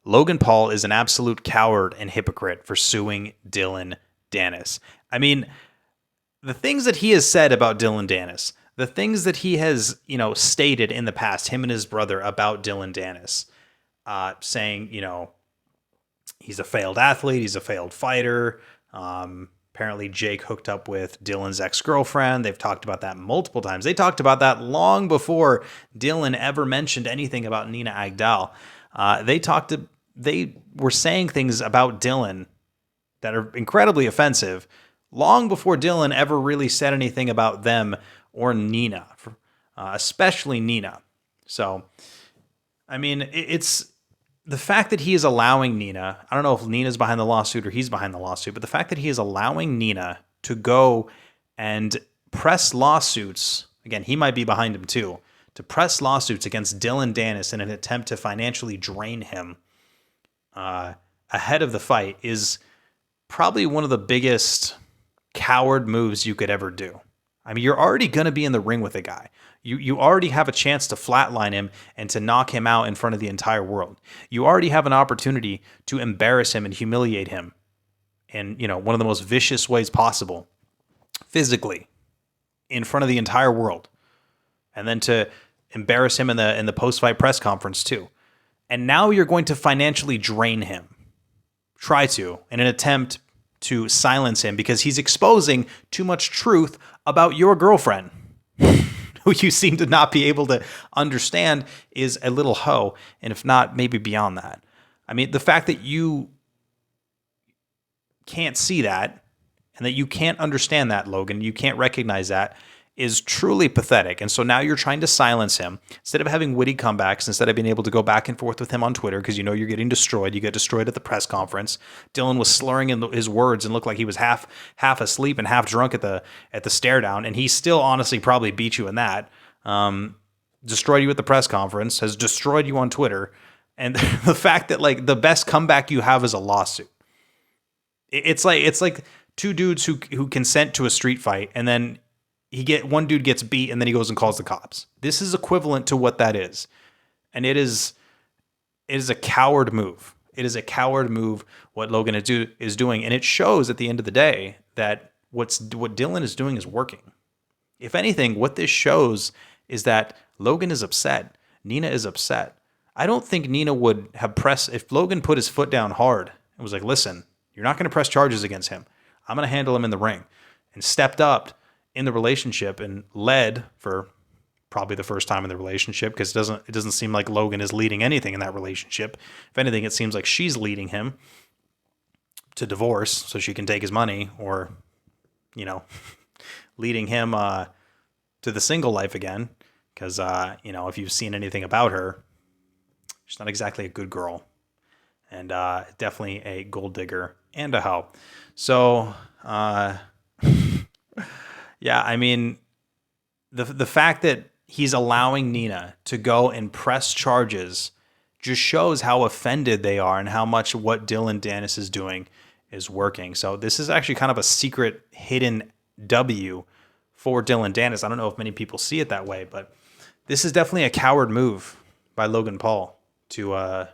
Logan Paul is an absolute coward and hypocrite for suing Dillon Danis. I mean, the things that he has said about Dillon Danis, the things that he has, stated in the past, him and his brother about Dillon Danis, saying, he's a failed athlete, he's a failed fighter. Apparently Jake hooked up with Dillon's ex-girlfriend. They've talked about that multiple times. They talked about that long before Dillon ever mentioned anything about Nina Agdal. They were saying things about Dillon that are incredibly offensive long before Dillon ever really said anything about them or Nina, especially Nina. So, I mean, it's the fact that he is allowing Nina, I don't know if Nina's behind the lawsuit or he's behind the lawsuit, but the fact that he is allowing Nina to go and press lawsuits, again, he might be behind him too, to press lawsuits against Dillon Danis in an attempt to financially drain him ahead of the fight is probably one of the biggest coward moves you could ever do. I mean, you're already going to be in the ring with a guy. You already have a chance to flatline him and to knock him out in front of the entire world. You already have an opportunity to embarrass him and humiliate him in, one of the most vicious ways possible, physically, in front of the entire world. And then to embarrass him in the post-fight press conference too. And now you're going to financially drain him. Try to, in an attempt to silence him because he's exposing too much truth about your girlfriend, who you seem to not be able to understand is a little hoe, and if not, maybe beyond that. I mean, the fact that you can't see that and that you can't understand that, Logan, you can't recognize that, is truly pathetic. And so now you're trying to silence him. Instead of having witty comebacks, instead of being able to go back and forth with him on Twitter, because you're getting destroyed. You get destroyed at the press conference. Dillon was slurring in his words and looked like he was half asleep and half drunk at the stare down. And he still honestly probably beat you in that. Destroyed you at the press conference, has destroyed you on Twitter. And the fact that the best comeback you have is a lawsuit. It's like two dudes who consent to a street fight, and then one dude gets beat and then he goes and calls the cops. This is equivalent to what that is. And it is a coward move. It is a coward move what Logan is doing. And it shows at the end of the day that what Dillon is doing is working. If anything, what this shows is that Logan is upset. Nina is upset. I don't think Nina would have pressed, if Logan put his foot down hard and was like, listen, you're not going to press charges against him. I'm going to handle him in the ring, and stepped up in the relationship and led for probably the first time in the relationship, because it doesn't seem like Logan is leading anything in that relationship. If anything, it seems like she's leading him to divorce so she can take his money, or leading him to the single life again, because if you've seen anything about her, she's not exactly a good girl, and definitely a gold digger and a hoe. So yeah, I mean, the fact that he's allowing Nina to go and press charges just shows how offended they are and how much what Dillon Danis is doing is working. So this is actually kind of a secret hidden W for Dillon Danis. I don't know if many people see it that way, but this is definitely a coward move by Logan Paul to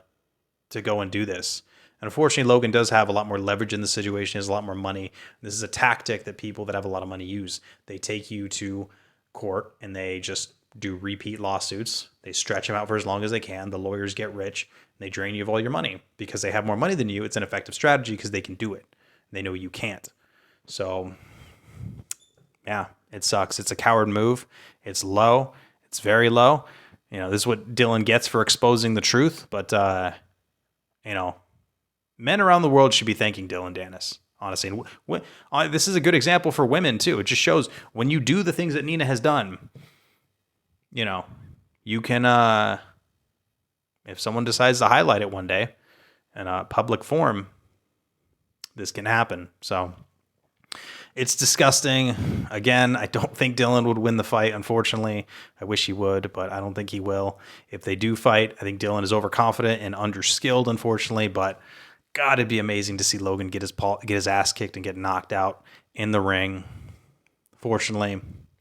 go and do this. And unfortunately, Logan does have a lot more leverage in the situation. He has a lot more money. This is a tactic that people that have a lot of money use. They take you to court and they just do repeat lawsuits. They stretch them out for as long as they can. The lawyers get rich and they drain you of all your money because they have more money than you. It's an effective strategy because they can do it. They know you can't. So, yeah, it sucks. It's a coward move. It's low. It's very low. This is what Dillon gets for exposing the truth. But, men around the world should be thanking Dillon Danis, honestly. And this is a good example for women, too. It just shows when you do the things that Nina has done, you can, if someone decides to highlight it one day in a public forum, this can happen. So it's disgusting. Again, I don't think Dillon would win the fight, unfortunately. I wish he would, but I don't think he will. If they do fight, I think Dillon is overconfident and underskilled, unfortunately, but God, it'd be amazing to see Logan get his ass kicked and get knocked out in the ring. Fortunately,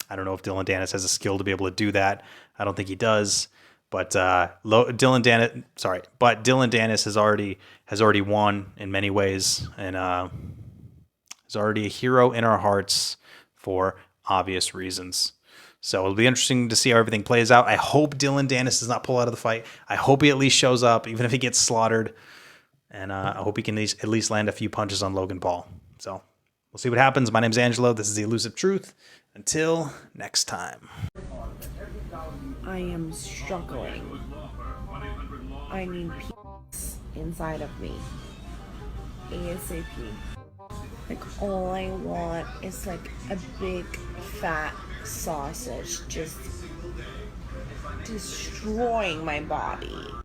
I don't know if Dillon Danis has a skill to be able to do that. I don't think he does, But Dillon Danis has already won in many ways, and is already a hero in our hearts for obvious reasons. So it'll be interesting to see how everything plays out. I hope Dillon Danis does not pull out of the fight. I hope he at least shows up, even if he gets slaughtered. And I hope he can at least land a few punches on Logan Paul. So we'll see what happens. My name's Angelo. This is The Elusive Truth. Until next time. I am struggling. I need peace inside of me. ASAP. Like, all I want is like a big fat sausage just destroying my body.